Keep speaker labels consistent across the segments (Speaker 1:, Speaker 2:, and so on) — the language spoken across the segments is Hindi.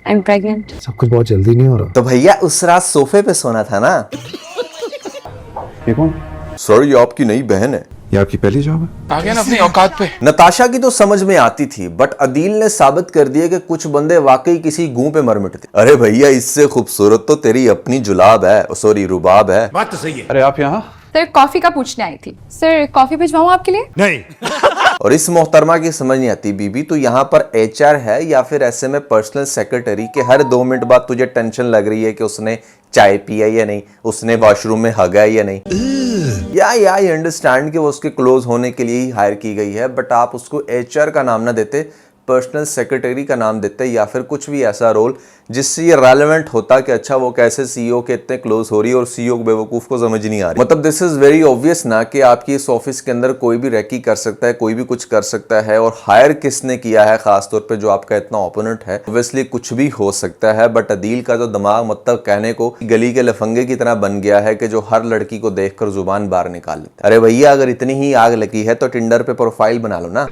Speaker 1: I'm pregnant.
Speaker 2: सब कुछ बहुत जल्दी नहीं हो रहा।
Speaker 3: तो भैया उस रात सोफे पे सोना था ना।
Speaker 2: ये कौन?
Speaker 3: सर ये आपकी नई बहन है।
Speaker 2: ये आपकी पहली जॉब है?
Speaker 4: आ गया ना अपनी औकात पे।
Speaker 3: नताशा की तो समझ में आती थी, बट अदील ने साबित कर दिया कि कुछ बंदे वाकई किसी गूं पे मर मिटते। अरे भैया इससे खूबसूरत तो तेरी अपनी जुलाब है, सॉरी रुबाब है।
Speaker 4: बात तो सही है।
Speaker 2: अरे आप यहाँ?
Speaker 5: सर कॉफी का पूछने आई थी। सर कॉफी भिजवाऊं आपके लिए?
Speaker 4: नहीं।
Speaker 3: और इस मोहतरमा की समझ नहीं आती, बीबी तू यहाँ पर एचआर है या फिर ऐसे में पर्सनल सेक्रेटरी के हर 2 मिनट बाद तुझे टेंशन लग रही है कि उसने चाय पिया या नहीं, उसने वॉशरूम में हगा या नहीं। या आई अंडरस्टैंड कि वो उसके क्लोज होने के लिए ही हायर की गई है, बट आप उसको एचआर का नाम ना देते, पर्सनल सेक्रेटरी का नाम देते या फिर कुछ भी ऐसा रोल जिससे ये रेलेवेंट होता कि अच्छा वो कैसे सीईओ के इतने क्लोज हो रही है और सीईओ बेवकूफ को समझ नहीं आ रही। मतलब दिस इज वेरी ऑब्वियस ना कि आपकी इस ऑफिस के अंदर कोई भी रैकी कर सकता है, कोई भी कुछ कर सकता है, और हायर किसने किया है खासतौर पे जो आपका इतना ओपोनेंट है। ऑब्वियसली कुछ भी हो सकता है, बट अदील का जो दिमाग मतलब कहने को गली के लफंगे की तरह बन गया है कि जो हर लड़की को देखकर जुबान बाहर निकाल लेता है। अरे भैया अगर इतनी ही आग लगी है तो टिंडर पे प्रोफाइल बना लो ना।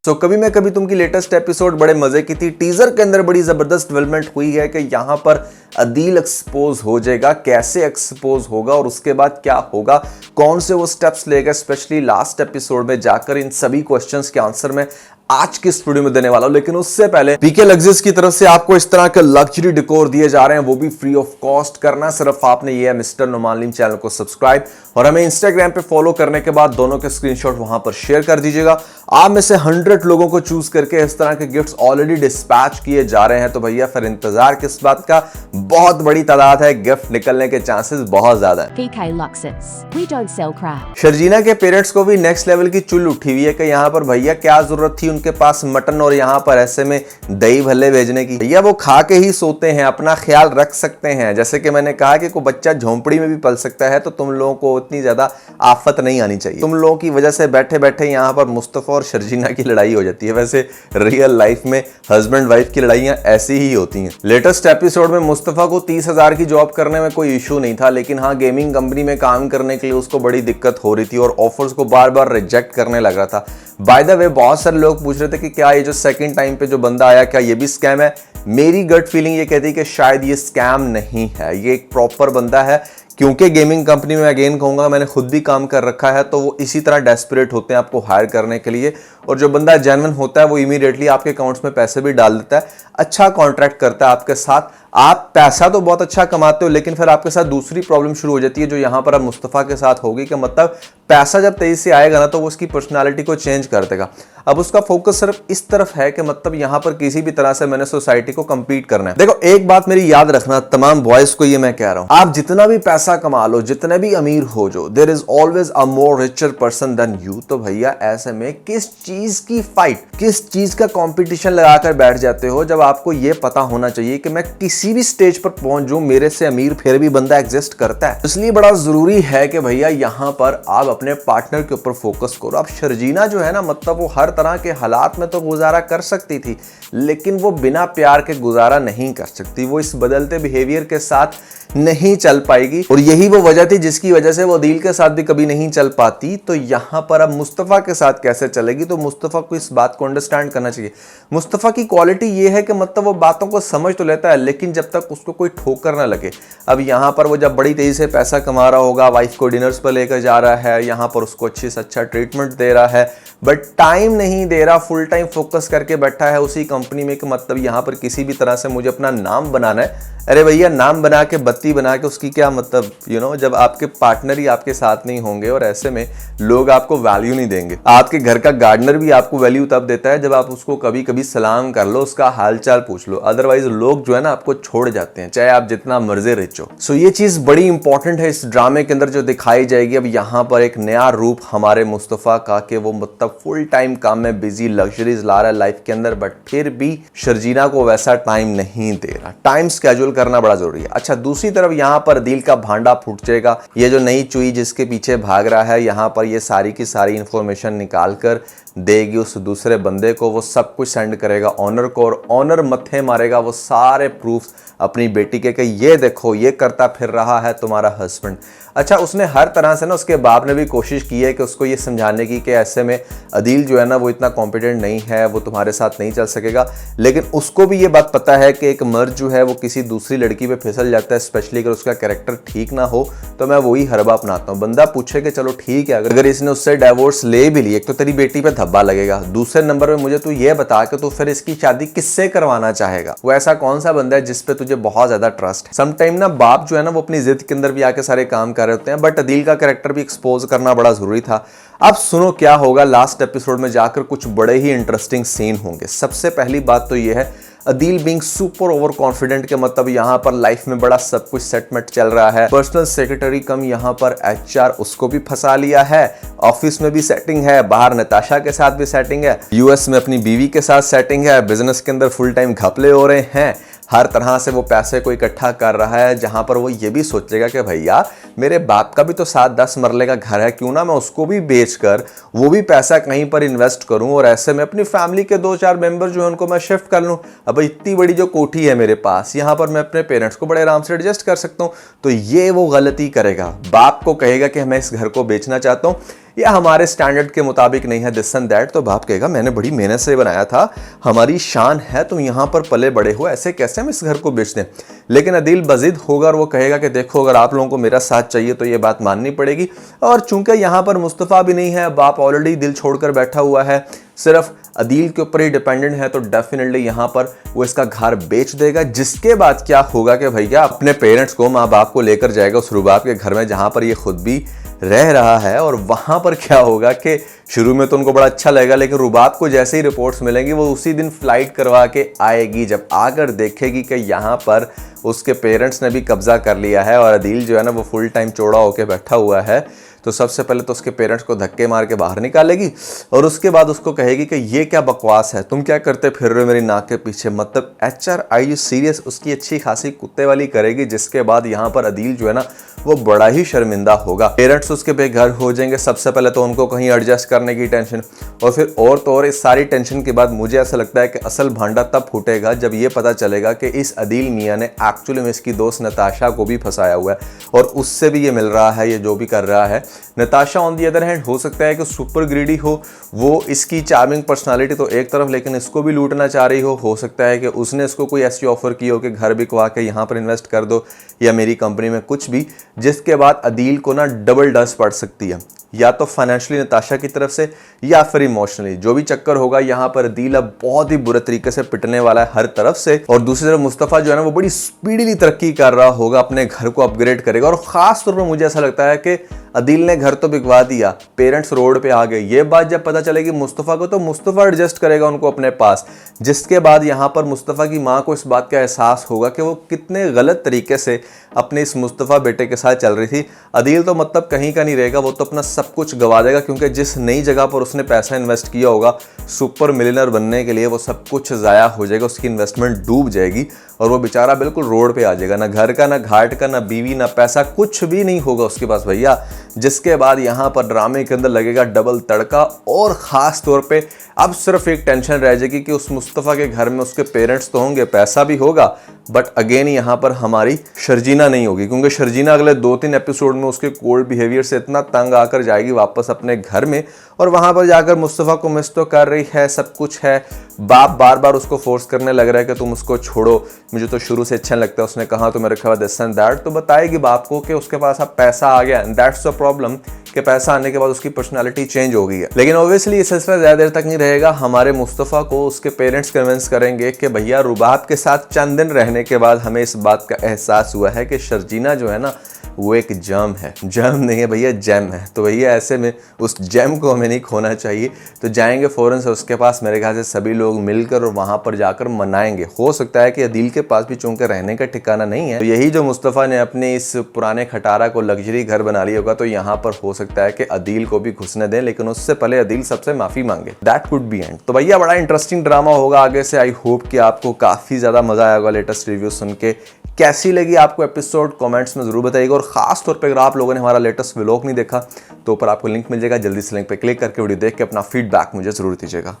Speaker 3: तो कभी मैं कभी तुम की लेटेस्ट एपिसोड बड़े मजे की थी। टीजर के अंदर बड़ी जबरदस्त डेवलपमेंट हुई है कि यहां पर अदील एक्सपोज हो जाएगा, कैसे एक्सपोज होगा और उसके बाद क्या होगा, कौन से वो स्टेप्स लेगा। स्पेशली लास्ट एपिसोड में जाकर इन सभी क्वेश्चंस के आंसर में आज की इस वीडियो में देने वाला हूं। लेकिन उससे पहले पीके लग्जरीज की तरफ से आपको इस तरह के लग्जरी डेकोर दिए जा रहे हैं, वो भी फ्री ऑफ कॉस्ट। करना सिर्फ आपने ये है मिस्टर नुमान लीम चैनल को सब्सक्राइब और हमें इंस्टाग्राम पे फॉलो करने के बाद दोनों के स्क्रीनशॉट वहां पर शेयर कर दीजिएगा। आप में से 100 लोगों को चूज करके इस तरह के गिफ्ट्स ऑलरेडी डिस्पैच किए जा रहे हैं। तो भैया फिर इंतजार किस बात का, बहुत बड़ी तादाद है, गिफ्ट निकलने के चांसेस बहुत ज्यादा है।
Speaker 6: PK Luxus. We don't sell crap.
Speaker 3: Sharjeena के पेरेंट्स को भी नेक्स्ट लेवल की चुल उठी हुई है कि यहाँ पर भैया क्या जरूरत थी उनके पास मटन और यहाँ पर ऐसे में दही भल्ले भेजने की। भैया वो खा के ही सोते हैं, अपना ख्याल रख सकते हैं। जैसे कि मैंने कहा कि कोई बच्चा झोंपड़ी में भी पल सकता है, तो तुम लोगों को उतनी ज्यादा आफत नहीं आनी चाहिए। तुम लोगों की वजह से बैठे बैठे यहाँ पर मुस्तफा और शर्जीना की लड़ाई हो जाती है। वैसे रियल लाइफ में हस्बैंड वाइफ की लड़ाइयां ऐसी ही होती हैं। लेटेस्ट एपिसोड में मुस्तफा को 30,000 की जॉब करने में कोई इशू नहीं था, लेकिन हाँ गेमिंग कंपनी में काम करने के लिए उसको बड़ी दिक्कत हो रही थी और ऑफर्स को बार बार रिजेक्ट करने लग रहा था। बाय द वे बहुत सारे लोग पूछ रहे थे कि क्या ये जो सेकंड टाइम पे जो बंदा आया क्या ये भी स्कैम है। मेरी गट फीलिंग ये कहती है कि शायद ये स्कैम नहीं है, ये एक प्रॉपर बंदा है। क्योंकि गेमिंग कंपनी में अगेन कहूंगा, मैंने खुद भी काम कर रखा है, तो वो इसी तरह डेस्परेट होते हैं आपको हायर करने के लिए। और जो बंदा जेन्युइन होता है वो इमीडिएटली आपके अकाउंट्स में पैसे भी डाल देता है, अच्छा कॉन्ट्रैक्ट करता है आपके साथ। आप पैसा तो बहुत अच्छा कमाते हो, लेकिन फिर आपके साथ दूसरी प्रॉब्लम शुरू हो जाती है जो यहाँ पर अब मुस्तफा के साथ होगी कि मतलब पैसा जब तेजी से आएगा ना तो वो उसकी पर्सनालिटी को चेंज कर देगा। अब उसका फोकस सिर्फ इस तरफ है कि मतलब यहाँ पर किसी भी तरह से मैंने सोसाइटी को compete करना है। देखो एक बात मेरी याद रखना, तमाम बॉयज को ये मैं कह रहा हूँ, आप जितना भी पैसा कमा लो, जितने भी अमीर हो जो, there is always a more richer person than you. तो भैया ऐसे में किस चीज की फाइट, किस चीज का कंपटीशन लगाकर बैठ जाते हो, जब आपको ये पता होना चाहिए कि मैं किसी भी स्टेज पर पहुंच जाऊं, मेरे से अमीर फिर भी बंदा एग्जिस्ट करता है। इसलिए बड़ा जरूरी है कि भैया यहाँ पर आप अपने पार्टनर के ऊपर फोकस करो। अब शर्जीना जो है ना, मतलब वो हर तरह के हालात में तो गुजारा कर सकती थी, लेकिन वो बिना प्यार के गुजारा नहीं कर सकती। वो इस बदलते बिहेवियर के साथ नहीं चल पाएगी और यही वो वजह थी जिसकी वजह से वो अदील के साथ भी कभी नहीं चल पाती। तो यहां पर अब मुस्तफा के साथ कैसे चलेगी, तो मुस्तफा को इस बात को अंडरस्टैंड करना चाहिए। मुस्तफा की क्वालिटी ये है कि मतलब वो बातों को समझ तो लेता है, लेकिन जब तक उसको कोई ठोकर ना लगे। अब यहां पर वो जब बड़ी तेजी से पैसा कमा रहा होगा, वाइफ को डिनर्स पर लेकर जा रहा है, यहां पर उसको अच्छे से अच्छा ट्रीटमेंट दे रहा है, बट टाइम नहीं दे रहा, फुल टाइम फोकस करके बैठा है उसी कंपनी में कि मतलब यहां पर किसी भी तरह से मुझे अपना नाम बनाना है। अरे भैया नाम बना के बत्ती बना के उसकी क्या मतलब, जब आपके पार्टनर ही आपके साथ नहीं होंगे और ऐसे में लोग आपको वैल्यू नहीं देंगे। आपके घर का गार्डनर भी आपको वैल्यू तब देता है जब आप उसको कभी कभी सलाम कर लो, उसका हालचाल पूछ लो, अदरवाइज लोग जो है ना आपको छोड़ जाते हैं, चाहे आप जितना मर्जी रिच हो। सो ये चीज बड़ी इंपॉर्टेंट है इस ड्रामे के अंदर जो दिखाई जाएगी। अब यहाँ पर एक नया रूप हमारे मुस्तफा का कि वो मतलब फुल टाइम काम में बिजी, लग्जरीज ला रहा है लाइफ के अंदर, बट फिर भी शर्जीना को वैसा टाइम नहीं दे रहा। टाइम स्केड्यूल करना बड़ा जरूरी है। अच्छा दूसरी तरफ यहाँ पर दिल का भांडा फूट जाएगा। ये जो नई चुई जिसके पीछे भाग रहा है, यहाँ पर ये सारी की सारी इंफॉर्मेशन निकाल कर देगी उस दूसरे बंदे को, वो सब कुछ सेंड करेगा ऑनर को और ऑनर मत्थे मारेगा वो सारे प्रूफ्स अपनी बेटी के कि ये देखो ये करता फिर रहा है तुम्हारा हस्बैंड। अच्छा, उसने हर तरह से ना, उसके बाप ने भी कोशिश की है कि उसको ये समझाने की कि ऐसे में अदील जो है ना वो इतना कॉम्पिटेंट नहीं है, वो तुम्हारे साथ नहीं चल सकेगा। लेकिन उसको भी ये बात पता है कि एक मर्द जो है वो किसी दूसरी लड़की पे फिसल जाता है, स्पेशली अगर उसका कैरेक्टर ठीक ना हो। तो मैं वही हरबा अपनाता हूँ। बंदा पूछे कि चलो ठीक है, अगर इसने उससे डाइवोर्स ले भी ली, एक तो तेरी बेटी पे धब्बा लगेगा, दूसरे नंबर पे मुझे तू ये बता कि तू फिर इसकी शादी किससे करवाना चाहेगा। वो ऐसा कौन सा बंदा है जिसपे तुझे बहुत ज्यादा ट्रस्ट है। समटाइम ना बाप जो है ना वो अपनी जिद के अंदर भी आके सारे काम कर रहे होते हैं, बट अदील का कैरेक्टर भी एक्सपोज करना बड़ा जरूरी था। अब सुनो क्या होगा लास्ट एपिसोड में जाकर, कुछ बड़े ही इंटरेस्टिंग सीन होंगे। सबसे पहली बात तो ये है, Adeel being super over confident के मतलब यहाँ पर लाइफ में बड़ा सब कुछ सेटमेंट चल रहा है। पर्सनल सेक्रेटरी कम यहाँ पर HR, उसको भी फंसा लिया है। ऑफिस में भी सेटिंग है, बाहर नताशा के साथ भी सेटिंग है, US में अपनी बीवी के साथ सेटिंग है, बिजनेस के अंदर फुल टाइम घपले हो रहे हैं। हर तरह से वो पैसे को इकट्ठा कर रहा है, जहां पर वो ये भी सोचेगा कि भैया मेरे बाप का भी तो 7-10 मरले का घर है, क्यों ना मैं उसको भी बेचकर वो भी पैसा कहीं पर इन्वेस्ट करूं और ऐसे में अपनी फैमिली के 2-4 मेंबर जो है उनको मैं शिफ्ट कर लूं। अब इतनी बड़ी जो कोठी है मेरे पास, यहां पर मैं अपने पेरेंट्स को बड़े आराम से एडजस्ट कर सकता हूं। तो ये वो गलती करेगा, बाप को कहेगा कि मैं इस घर को बेचना चाहता हूं, या हमारे स्टैंडर्ड के मुताबिक नहीं है, दिस एंड दैट। तो बाप कहेगा मैंने बड़ी मेहनत से बनाया था, हमारी शान है, तुम यहां पर पले बड़े हो, ऐसे कैसे हम इस घर को बेच दें। लेकिन अदील बजिद होगा और वो कहेगा कि देखो अगर आप लोगों को मेरा साथ चाहिए तो ये बात माननी पड़ेगी। और चूंकि यहां पर मुस्तफ़ा भी नहीं है, बाप ऑलरेडी दिल छोड़कर बैठा हुआ है, सिर्फ अदील के ऊपर ही डिपेंडेंट है, तो डेफिनेटली यहां पर वो इसका घर बेच देगा। जिसके बाद क्या होगा कि भैया अपने पेरेंट्स को, माँ बाप को लेकर जाएगा उस रुबाब के घर में जहां पर ये खुद भी रह रहा है। और वहां पर क्या होगा कि शुरू में तो उनको बड़ा अच्छा लगेगा, लेकिन रुबाब को जैसे ही रिपोर्ट्स मिलेंगी वो उसी दिन फ्लाइट करवा के आएगी। जब आकर देखेगी कि यहाँ पर उसके पेरेंट्स ने भी कब्जा कर लिया है और अदील जो है ना वो फुल टाइम चौड़ा होकर बैठा हुआ है, तो सबसे पहले तो उसके पेरेंट्स को धक्के मार के बाहर निकालेगी और उसके बाद उसको कहेगी कि ये क्या बकवास है, तुम क्या करते फिर रहे हो मेरी नाक के पीछे, मतलब HR आई यू सीरियस, उसकी अच्छी खासी कुत्ते वाली करेगी। जिसके बाद यहाँ पर अदील जो है ना वो बड़ा ही शर्मिंदा होगा। पेरेंट्स उसके बेघर हो जाएंगे, सबसे पहले तो उनको कहीं एडजस्ट करने की टेंशन, और फिर और तो और इस सारी टेंशन के बाद मुझे ऐसा लगता है कि असल भांडा तब फूटेगा जब ये पता चलेगा कि इस अदील मियाँ ने एक्चुअली में इसकी दोस्त नताशा को भी फंसाया हुआ है और उससे भी ये मिल रहा है, ये जो भी कर रहा है। Natasha on the other hand हो सकता है कि सुपर ग्रीडी हो, वो इसकी चार्मिंग पर्सनालिटी तो एक तरफ, लेकिन इसको भी लूटना चाह रही हो सकता है कि उसने इसको कोई ऐसी ऑफर की हो कि घर बिकवा के यहाँ पर इन्वेस्ट कर दो या मेरी कंपनी में कुछ भी, जिसके बाद अदील को ना डबल डस पड़ सकती है, या तो फाइनेंशियली नताशा की तरफ से या फिर इमोशनली। जो भी चक्कर होगा यहाँ पर अदील अब बहुत ही बुरे तरीके से पिटने वाला है हर तरफ से। और दूसरी तरफ मुस्तफ़ा जो है ना वो बड़ी स्पीडीली तरक्की कर रहा होगा, अपने घर को अपग्रेड करेगा। और खास तौर पर मुझे ऐसा लगता है कि अदील ने घर तो बिकवा दिया, पेरेंट्स रोड पे आ गए, ये बात जब पता चलेगी मुस्तफ़ा को तो मुस्तफ़ा एडजस्ट करेगा उनको अपने पास। जिसके बाद यहाँ पर मुस्तफ़ा की माँ को इस बात का एहसास होगा कि वो कितने गलत तरीके से अपने इस मुस्तफ़ा बेटे के साथ चल रही थी। अदील तो मतलब कहीं का नहीं रहेगा, वो तो अपना सब कुछ गवा देगा, क्योंकि जिस नई जगह पर उसने पैसा इन्वेस्ट किया होगा सुपर मिलियनर बनने के लिए, वो सब कुछ ज़ाया हो जाएगा, उसकी इन्वेस्टमेंट डूब जाएगी और वो बेचारा बिल्कुल रोड पे आ जाएगा। ना घर का, ना घाट का, ना बीवी, ना पैसा, कुछ भी नहीं होगा उसके पास भैया। जिसके बाद यहाँ पर ड्रामे के अंदर लगेगा डबल तड़का। और ख़ास तौर पे अब सिर्फ एक टेंशन रह जाएगी कि उस मुस्तफ़ा के घर में उसके पेरेंट्स तो होंगे, पैसा भी होगा, बट अगेन यहाँ पर हमारी शर्जीना नहीं होगी, क्योंकि शर्जीना अगले 2-3 एपिसोड में उसके कोल्ड बिहेवियर से इतना तंग आकर जाएगी वापस अपने घर में, और वहाँ पर जाकर मुस्तफ़ा को मिस तो कर रही है, सब कुछ है। बाप बार बार उसको फोर्स करने लग रहा है कि तुम उसको छोड़ो, मुझे तो शुरू से अच्छा लगता है, उसने कहा तो मैं रखा हुआ दिस एंड दैट। तो बताएगी बाप को कि उसके पास अब पैसा आ गया, एंड दैट्स द प्रॉब्लम कि पैसा आने के बाद उसकी पर्सनालिटी चेंज हो गई है। लेकिन ऑब्वियसली ये सिलसिला ज़्यादा देर तक नहीं रहेगा। हमारे मुस्तफ़ा को उसके पेरेंट्स कन्विंस करेंगे कि भैया रुबाब के साथ चंद दिन रहने के बाद हमें इस बात का एहसास हुआ है कि शर्जीना जो है ना वो एक जम है, जम नहीं है भैया, जैम है। तो भैया ऐसे में उस जैम को हमें नहीं खोना चाहिए। तो जाएंगे फ़ौरन से उसके पास, मेरे ख्याल से सभी लोग मिलकर और वहाँ पर जाकर मनाएंगे। हो सकता है कि अदील के पास भी चूंकि रहने का ठिकाना नहीं है, तो यही जो मुस्तफ़ा ने अपने इस पुराने खटारा को लग्जरी घर बना लिया होगा, तो यहाँ पर हो सकता है कि अदील को भी घुसने दें, लेकिन उससे पहले अदील सबसे माफ़ी मांगे। That could be and. तो भैया बड़ा इंटरेस्टिंग ड्रामा होगा आगे से। आई होप कि आपको काफ़ी ज़्यादा मज़ा आया होगा लेटेस्ट रिव्यू सुन के। कैसी लगी आपको एपिसोड कमेंट्स में जरूर बताइएगा। और खास तौर पे अगर आप लोगों ने हमारा लेटेस्ट व्लॉग नहीं देखा तो ऊपर आपको लिंक मिल जाएगा, जल्दी से लिंक पे क्लिक करके वीडियो देख के अपना फीडबैक मुझे जरूर दीजिएगा।